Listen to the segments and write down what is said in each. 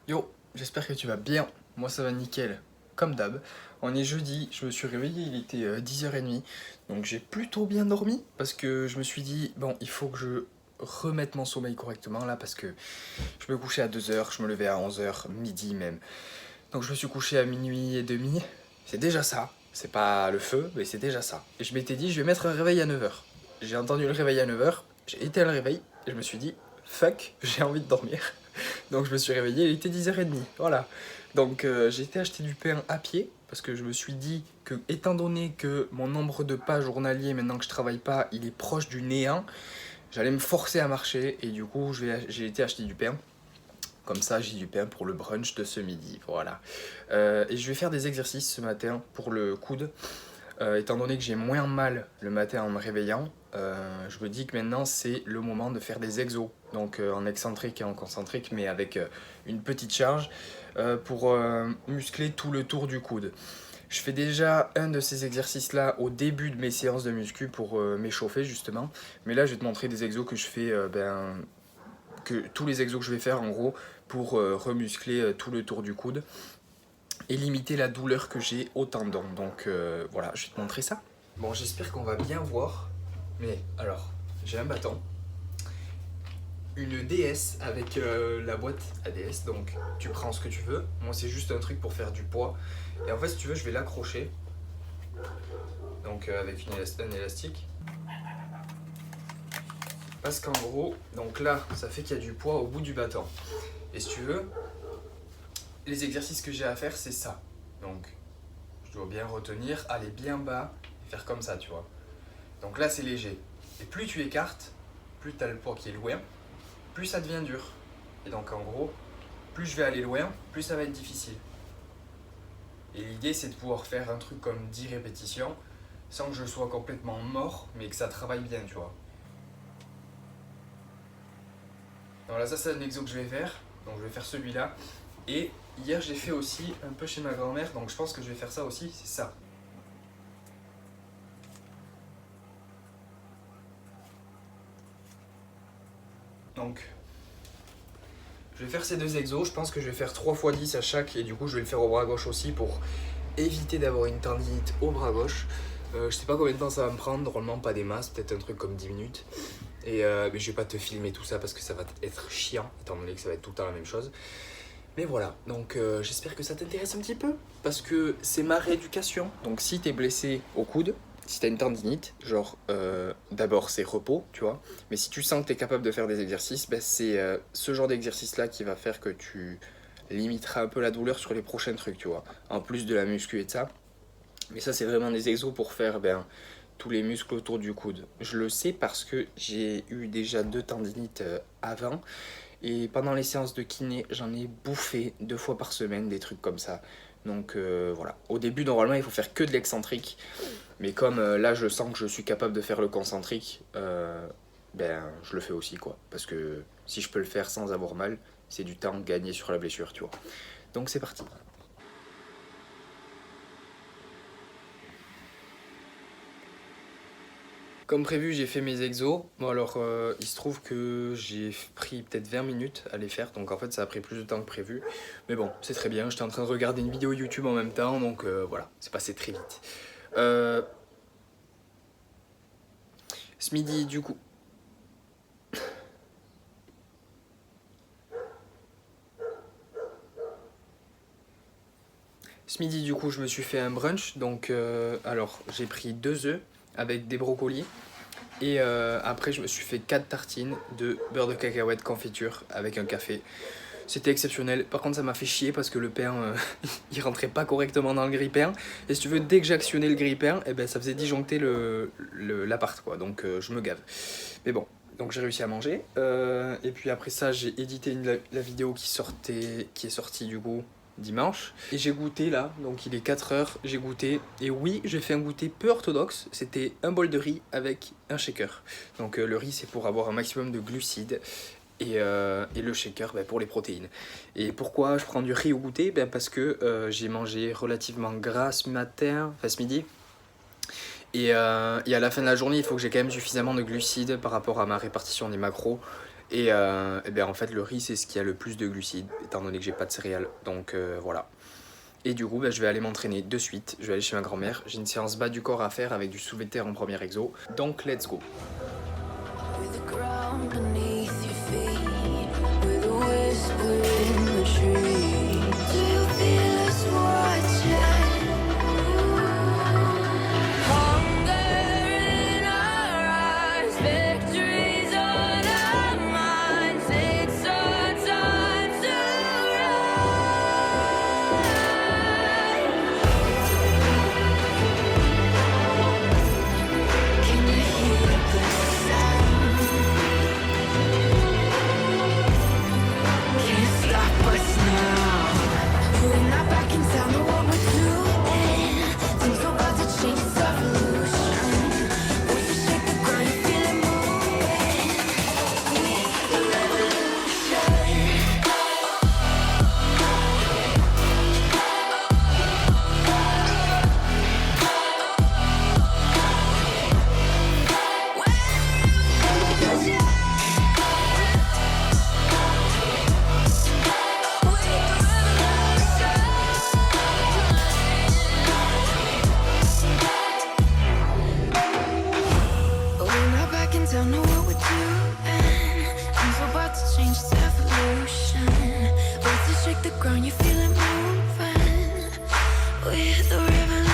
Yo, j'espère que tu vas bien. Moi ça va nickel, comme d'hab. On est jeudi, je me suis réveillé, il était 10h30. Donc j'ai plutôt bien dormi parce que je me suis dit, bon, il faut que je remette mon sommeil correctement là parce que je me couchais à 2h, je me levais à 11h, midi même. Donc je me suis couché à minuit et demi. C'est déjà ça. C'est pas le feu, mais c'est déjà ça. Et je m'étais dit, je vais mettre un réveil à 9h. J'ai entendu le réveil à 9h, j'ai éteint le réveil et je me suis dit, fuck, j'ai envie de dormir. Donc je me suis réveillé, il était 10h30, voilà. Donc j'ai été acheter du pain à pied, parce que je me suis dit que, étant donné que mon nombre de pas journalier, maintenant que je travaille pas, il est proche du néant, j'allais me forcer à marcher, et du coup j'ai été acheter du pain. Comme ça, j'ai du pain pour le brunch de ce midi, voilà. Et je vais faire des exercices ce matin pour le coude. Étant donné que j'ai moins mal le matin en me réveillant, je me dis que maintenant c'est le moment de faire des exos, donc en excentrique et en concentrique, mais avec une petite charge pour muscler tout le tour du coude. Je fais déjà un de ces exercices-là au début de mes séances de muscu pour m'échauffer justement, mais là je vais te montrer des exos que je fais, que tous les exos que je vais faire en gros pour remuscler tout le tour du coude et limiter la douleur que j'ai au tendon. Donc voilà, je vais te montrer ça. Bon, j'espère qu'on va bien voir. Mais alors, j'ai un bâton, une DS avec la boîte ADS, donc tu prends ce que tu veux. Moi, c'est juste un truc pour faire du poids. Et en fait, si tu veux, je vais l'accrocher. Donc avec un élastique. Parce qu'en gros, donc là, ça fait qu'il y a du poids au bout du bâton. Et si tu veux, les exercices que j'ai à faire, c'est ça. Donc, je dois bien retenir, aller bien bas et faire comme ça, tu vois. Donc là, c'est léger. Et plus tu écartes, plus tu as le poids qui est loin, plus ça devient dur. Et donc en gros, plus je vais aller loin, plus ça va être difficile. Et l'idée, c'est de pouvoir faire un truc comme 10 répétitions sans que je sois complètement mort, mais que ça travaille bien, tu vois. Donc là, ça, c'est un exo que je vais faire. Donc je vais faire celui-là. Et hier, j'ai fait aussi un peu chez ma grand-mère, donc je pense que je vais faire ça aussi, c'est ça. Donc, je vais faire ces deux exos, je pense que je vais faire 3 fois 10 à chaque, et du coup, je vais le faire au bras gauche aussi pour éviter d'avoir une tendinite au bras gauche. Je sais pas combien de temps ça va me prendre, normalement pas des masses, peut-être un truc comme 10 minutes. Et mais je vais pas te filmer tout ça parce que ça va être chiant, étant donné que ça va être tout le temps la même chose. Mais voilà, donc j'espère que ça t'intéresse un petit peu, parce que c'est ma rééducation. Donc si t'es blessé au coude, si t'as une tendinite, genre d'abord c'est repos, tu vois. Mais si tu sens que t'es capable de faire des exercices, ben, c'est ce genre d'exercice-là qui va faire que tu limiteras un peu la douleur sur les prochains trucs, tu vois. En plus de la muscu et de ça. Mais ça, c'est vraiment des exos pour faire tous les muscles autour du coude. Je le sais parce que j'ai eu déjà 2 tendinites avant. Et pendant les séances de kiné, j'en ai bouffé 2 fois par semaine, des trucs comme ça. Donc voilà. Au début, normalement, il faut faire que de l'excentrique. Mais comme là, je sens que je suis capable de faire le concentrique, je le fais aussi, quoi. Parce que si je peux le faire sans avoir mal, c'est du temps gagné sur la blessure, tu vois. Donc c'est parti. Comme prévu, j'ai fait mes exos. Bon alors, il se trouve que j'ai pris peut-être 20 minutes à les faire, donc en fait ça a pris plus de temps que prévu. Mais bon, c'est très bien, j'étais en train de regarder une vidéo YouTube en même temps, donc voilà, c'est passé très vite. Euh, Ce midi, du coup... Ce midi, du coup, je me suis fait un brunch, donc alors j'ai pris 2 œufs avec des brocolis. Et après, je me suis fait 4 tartines de beurre de cacahuète confiture avec un café. C'était exceptionnel. Par contre, ça m'a fait chier parce que le pain, il rentrait pas correctement dans le grille-pain. Et si tu veux, dès que j'actionnais le grille-pain, eh ben, ça faisait disjoncter l'appart, quoi. Donc, je me gave. Mais bon, donc j'ai réussi à manger. Et puis après ça, j'ai édité la vidéo qui est sortie du coup dimanche. Et j'ai goûté là, donc il est 4h, j'ai goûté. Et oui, j'ai fait un goûter peu orthodoxe. C'était un bol de riz avec un shaker. Donc le riz, c'est pour avoir un maximum de glucides. Et le shaker pour les protéines. Et pourquoi je prends du riz au goûter? Parce que j'ai mangé relativement gras ce matin, enfin ce midi. Et à la fin de la journée, il faut que j'ai quand même suffisamment de glucides par rapport à ma répartition des macros. Et ben en fait le riz c'est ce qui a le plus de glucides étant donné que j'ai pas de céréales, donc voilà. Et du coup ben, je vais aller m'entraîner de suite, je vais aller chez ma grand-mère, j'ai une séance bas du corps à faire avec du soulevé de terre en premier exo, donc let's go. With the ground beneath your feet, with a whisper in the trees. Do you feel us watching? Hunger in our eyes, victories on our minds. It's our time to rise. Can you hear the sound? Can't stop us now. We're not backing down on what we're doing. Things are about to change, it's revolution. Voices shake the ground, you feel it moving. It's the revolution. We're not backing down on what we're doing. Things are about to change, it's evolution. Voices shake the ground, you feel it moving. We're the revolution.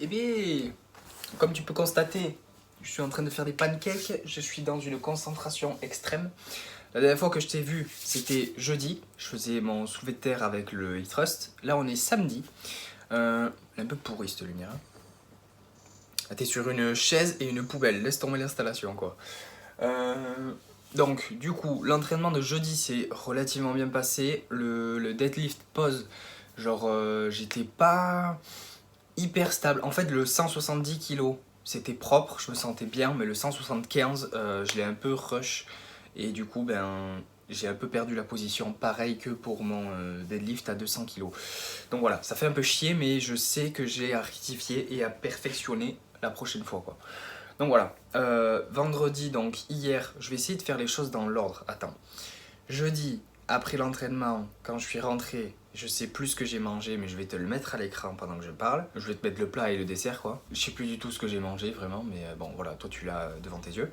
Eh bien, comme tu peux constater, je suis en train de faire des pancakes, je suis dans une concentration extrême. La dernière fois que je t'ai vu, c'était jeudi, je faisais mon soulevé de terre avec le hip thrust. Là, on est samedi. Elle est un peu pourrie cette lumière. Là, t'es sur une chaise et une poubelle, laisse tomber l'installation quoi. Donc, du coup, l'entraînement de jeudi s'est relativement bien passé. Le deadlift pause, genre, j'étais pas hyper stable. En fait, le 170 kg, c'était propre, je me sentais bien, mais le 175, je l'ai un peu rush. Et du coup, ben, j'ai un peu perdu la position, pareil que pour mon deadlift à 200 kg. Donc voilà, ça fait un peu chier, mais je sais que j'ai à rectifier et à perfectionner la prochaine fois, quoi. Donc voilà, vendredi, donc hier, je vais essayer de faire les choses dans l'ordre. Attends, jeudi, après l'entraînement, quand je suis rentré, je sais plus ce que j'ai mangé, mais je vais te le mettre à l'écran pendant que je parle. Je vais te mettre le plat et le dessert, quoi. Je sais plus du tout ce que j'ai mangé, vraiment, mais bon, voilà, toi tu l'as devant tes yeux.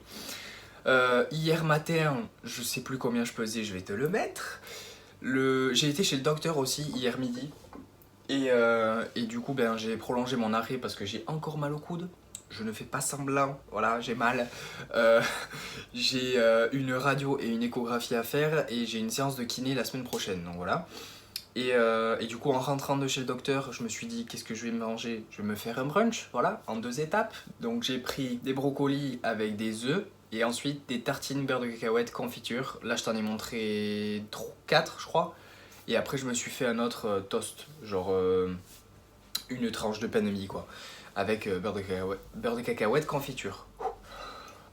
Hier matin, je sais plus combien je pesais, je vais te le mettre. J'ai été chez le docteur aussi hier midi. Et du coup, ben, j'ai prolongé mon arrêt parce que j'ai encore mal au coude. Je ne fais pas semblant, voilà, j'ai mal. J'ai une radio et une échographie à faire et j'ai une séance de kiné la semaine prochaine, donc voilà. Et du coup, en rentrant de chez le docteur, je me suis dit, qu'est-ce que je vais manger? Je vais me faire un brunch, voilà, en 2 étapes. Donc j'ai pris des brocolis avec des œufs et ensuite des tartines beurre de cacahuète confiture. Là, je t'en ai montré 4, je crois. Et après, je me suis fait un autre toast, genre une tranche de pain de mie, quoi, avec beurre de cacahuète confiture.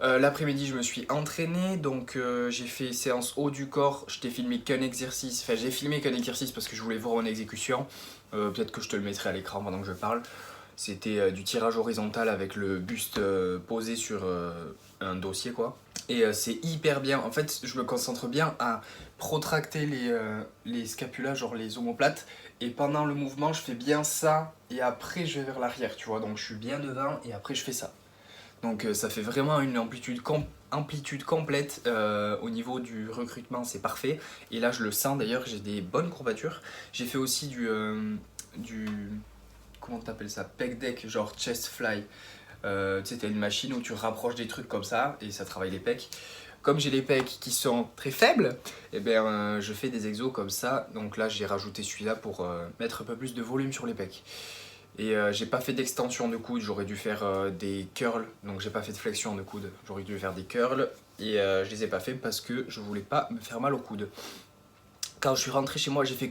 L'après-midi, je me suis entraîné, donc j'ai fait séance haut du corps. Je t'ai filmé qu'un exercice, enfin j'ai filmé qu'un exercice parce que je voulais voir en exécution. Peut-être que je te le mettrai à l'écran pendant que je parle. C'était du tirage horizontal avec le buste posé sur un dossier, quoi. Et c'est hyper bien. En fait, je me concentre bien à protracter les scapulas, genre les omoplates. Et pendant le mouvement, je fais bien ça. Et après, je vais vers l'arrière, tu vois. Donc, je suis bien devant et après, je fais ça. Donc, ça fait vraiment une amplitude complète. Au niveau du recrutement, c'est parfait. Et là, je le sens d'ailleurs, j'ai des bonnes courbatures. J'ai fait aussi du comment t'appelles ça? Pec deck, genre chest fly. Tu sais, t'as une machine où tu rapproches des trucs comme ça et ça travaille les pecs. Comme j'ai les pecs qui sont très faibles, eh ben, je fais des exos comme ça. Donc là, j'ai rajouté celui-là pour mettre un peu plus de volume sur les pecs. Et j'ai pas fait d'extension de coude, j'aurais dû faire des curls. Donc j'ai pas fait de flexion de coude, j'aurais dû faire des curls. Et je les ai pas fait parce que je voulais pas me faire mal au coude. Quand je suis rentré chez moi, j'ai fait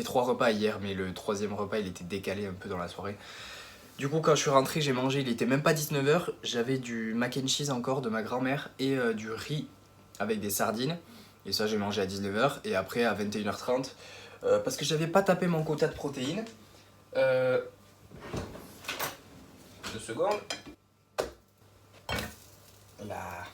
3 repas hier, mais le 3e repas il était décalé un peu dans la soirée. Du coup, quand je suis rentré, j'ai mangé, il était même pas 19h. J'avais du mac and cheese encore de ma grand-mère et du riz avec des sardines. Et ça, j'ai mangé à 19h et après à 21h30. Parce que j'avais pas tapé mon quota de protéines. 2 secondes. Là.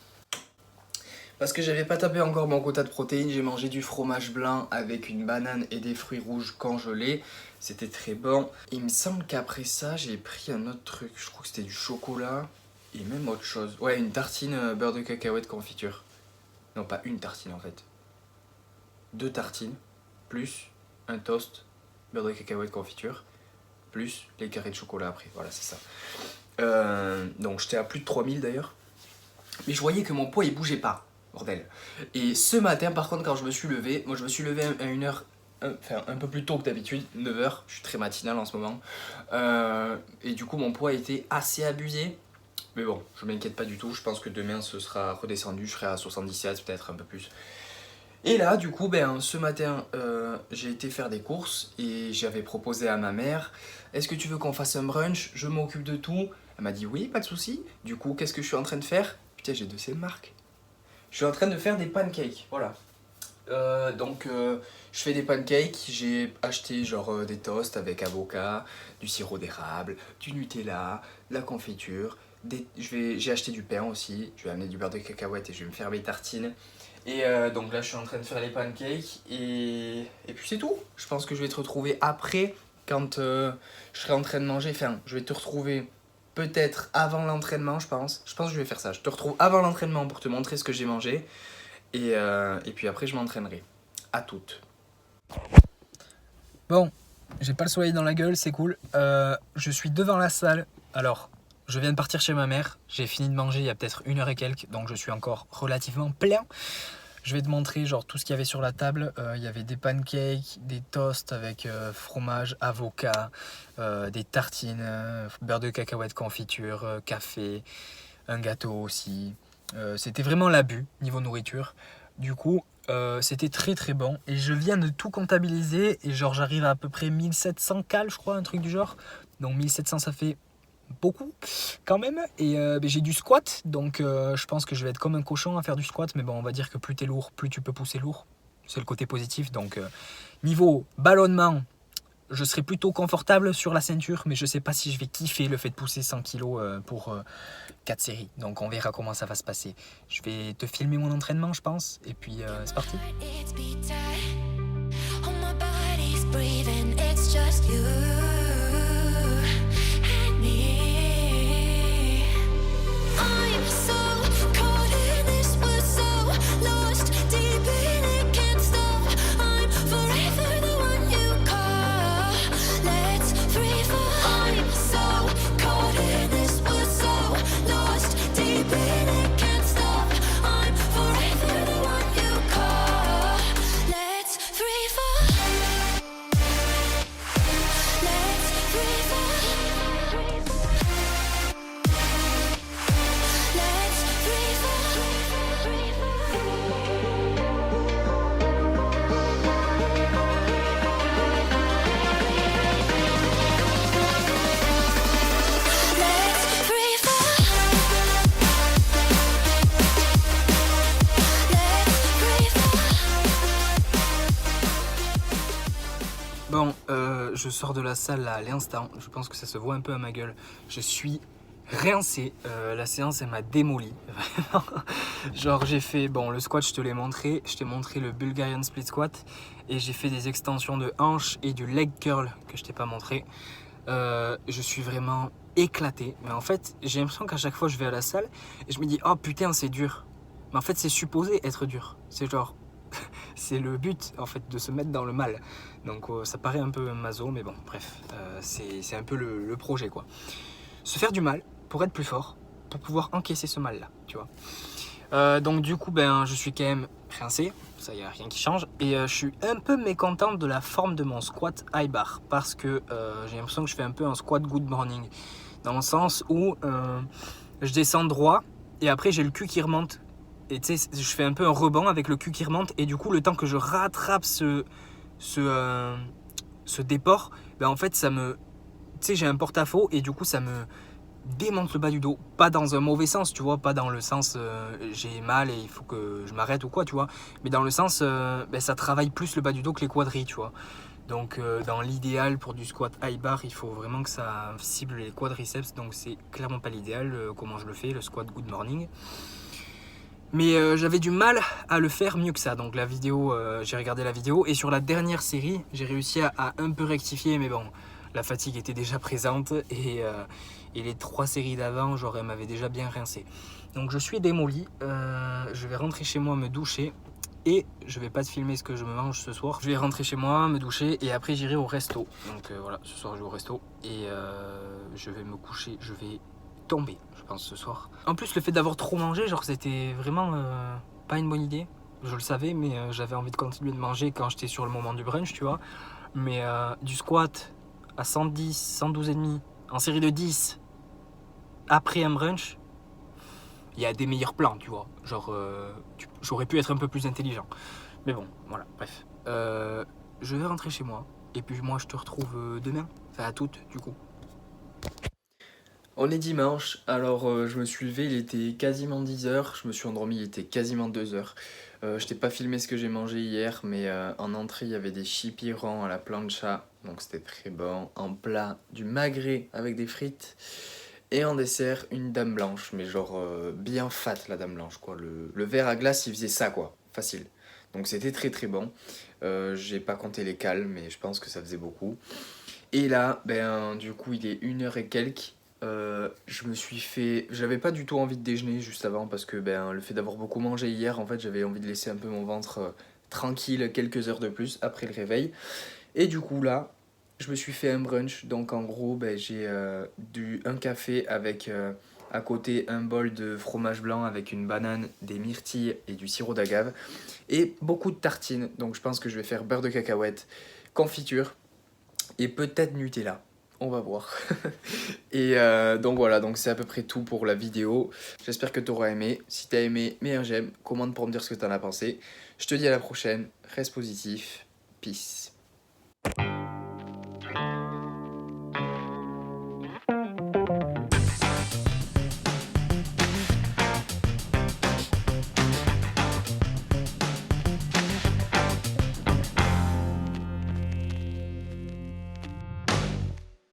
Parce que j'avais pas tapé encore mon quota de protéines, j'ai mangé du fromage blanc avec une banane et des fruits rouges congelés. C'était très bon. Il me semble qu'après ça, j'ai pris un autre truc. Je crois que c'était du chocolat et même autre chose. Ouais, une tartine beurre de cacahuète confiture. Non, pas une tartine en fait. 2 tartines, plus un toast, beurre de cacahuète confiture, plus les carrés de chocolat après. Voilà, c'est ça. Donc j'étais à plus de 3000 d'ailleurs. Mais je voyais que mon poids il bougeait pas. Bordel. Et ce matin, par contre, quand je me suis levé, moi je me suis levé à 1h, enfin un peu plus tôt que d'habitude, 9h, je suis très matinal en ce moment. Et du coup, mon poids était assez abusé. Mais bon, je m'inquiète pas du tout, je pense que demain ce sera redescendu, je serai à 77, peut-être un peu plus. Et là, du coup, ce matin, j'ai été faire des courses et j'avais proposé à ma mère, est-ce que tu veux qu'on fasse un brunch? Je m'occupe de tout. Elle m'a dit oui, pas de souci. Du coup, qu'est-ce que je suis en train de faire? Putain, j'ai de ces marques. Je suis en train de faire des pancakes, voilà. Donc je fais des pancakes, j'ai acheté genre des toasts avec avocat, du sirop d'érable, du Nutella, de la confiture, j'ai acheté du pain aussi, je vais amener du beurre de cacahuète et je vais me faire mes tartines. Et donc là je suis en train de faire les pancakes et puis c'est tout. Je pense que je vais te retrouver après quand je serai en train de manger, enfin je vais te retrouver peut-être avant l'entraînement je pense. Je pense que je vais faire ça, je te retrouve avant l'entraînement pour te montrer ce que j'ai mangé. Et puis après, je m'entraînerai. À toutes. Bon, j'ai pas le soleil dans la gueule, c'est cool. Je suis devant la salle. Alors, je viens de partir chez ma mère. J'ai fini de manger il y a peut-être 1h et quelques. Donc, je suis encore relativement plein. Je vais te montrer genre tout ce qu'il y avait sur la table. Il y avait des pancakes, des toasts avec fromage, avocat, des tartines, beurre de cacahuète confiture, café, un gâteau aussi. C'était vraiment l'abus niveau nourriture. Du coup, c'était très très bon. Et je viens de tout comptabiliser. Et genre, j'arrive à peu près 1700 cales, je crois, un truc du genre. Donc 1700, ça fait beaucoup quand même. Et j'ai du squat. Donc je pense que je vais être comme un cochon à faire du squat. Mais bon, on va dire que plus t'es lourd, plus tu peux pousser lourd. C'est le côté positif. Donc niveau ballonnement, je serai plutôt confortable sur la ceinture, mais je sais pas si je vais kiffer le fait de pousser 100 kg pour 4 séries. Donc on verra comment ça va se passer. Je vais te filmer mon entraînement, je pense. Et puis c'est parti. It's bedtime. Oh, my body's breathing. It's just you and me. I'm so caught in this, we're so lost deep in it, can't stop. I'm forever the one you call. Let's free fall. I'm so caught in this, we're so lost deep in it, can't stop. I'm forever the one you call. Let's free fall. Let's free fall. Let's free fall. Let's free fall. Bon, je sors de la salle là à l'instant. Je pense que ça se voit un peu à ma gueule. Je suis rincé. La séance, elle m'a démoli. Vraiment. Genre, j'ai fait. Bon, le squat, je te l'ai montré. Je t'ai montré le Bulgarian Split Squat. Et j'ai fait des extensions de hanches et du leg curl que je t'ai pas montré. Je suis vraiment éclaté. Mais en fait, j'ai l'impression qu'à chaque fois, je vais à la salle et je me dis, oh putain, c'est dur. Mais en fait, c'est supposé être dur. C'est genre. C'est le but en fait de se mettre dans le mal. Donc ça paraît un peu maso, mais bon, bref, c'est un peu le projet quoi. Se faire du mal pour être plus fort, pour pouvoir encaisser ce mal là, tu vois. Donc du coup, je suis quand même rincé, ça y a rien qui change, et je suis un peu mécontent de la forme de mon squat high bar parce que j'ai l'impression que je fais un peu un squat good morning, dans le sens où je descends droit et après j'ai le cul qui remonte. Et tu sais, je fais un peu un rebond avec le cul qui remonte. Et du coup, le temps que je rattrape ce déport, en fait, ça me... Tu sais, j'ai un porte-à-faux et du coup ça me démonte le bas du dos, pas dans un mauvais sens, tu vois, pas dans le sens j'ai mal et il faut que je m'arrête ou quoi, tu vois, mais dans le sens ça travaille plus le bas du dos que les quadris, tu vois. Donc dans l'idéal pour du squat high bar, il faut vraiment que ça cible les quadriceps, donc c'est clairement pas l'idéal comment je le fais, le squat good morning. Mais j'avais du mal à le faire mieux que ça, donc la vidéo, j'ai regardé la vidéo et sur la dernière série, j'ai réussi à un peu rectifier, mais bon, la fatigue était déjà présente et les 3 séries d'avant, genre elle m'avait déjà bien rincé. Donc je suis démoli, je vais rentrer chez moi me doucher et je vais pas te filmer ce que je me mange ce soir. Je vais rentrer chez moi, me doucher et après j'irai au resto. Donc voilà, ce soir je vais au resto et je vais me coucher, je vais tomber, je pense, ce soir. En plus, le fait d'avoir trop mangé, genre c'était vraiment pas une bonne idée. Je le savais, mais j'avais envie de continuer de manger quand j'étais sur le moment du brunch, tu vois. Mais du squat à 110, 112 et demi, en série de 10, après un brunch, il y a des meilleurs plans, tu vois. Genre, j'aurais pu être un peu plus intelligent. Mais bon, voilà, bref. Je vais rentrer chez moi. Et puis moi, je te retrouve demain. Enfin, à toutes, du coup. On est dimanche, alors je me suis levé, il était quasiment 10h, je me suis endormi, il était quasiment 2h. Je t'ai pas filmé ce que j'ai mangé hier, mais en entrée il y avait des chipirons à la plancha, donc c'était très bon. En plat, du magret avec des frites. Et en dessert, une dame blanche, mais genre bien fat la dame blanche, quoi. Le verre à glace, il faisait ça, quoi, facile. Donc c'était très très bon. J'ai pas compté les cales, mais je pense que ça faisait beaucoup. Et là, ben, du coup, il est 1h et quelques. Je me suis fait. J'avais pas du tout envie de déjeuner juste avant parce que ben, le fait d'avoir beaucoup mangé hier, en fait, j'avais envie de laisser un peu mon ventre tranquille quelques heures de plus après le réveil. Et du coup, là, je me suis fait un brunch. Donc, en gros, ben, j'ai un café avec à côté un bol de fromage blanc avec une banane, des myrtilles et du sirop d'agave. Et beaucoup de tartines. Donc, je pense que je vais faire beurre de cacahuète, confiture et peut-être Nutella. On va voir. Et donc voilà, donc c'est à peu près tout pour la vidéo. J'espère que tu auras aimé. Si tu as aimé, mets un j'aime, commente pour me dire ce que tu en as pensé. Je te dis à la prochaine. Reste positif. Peace.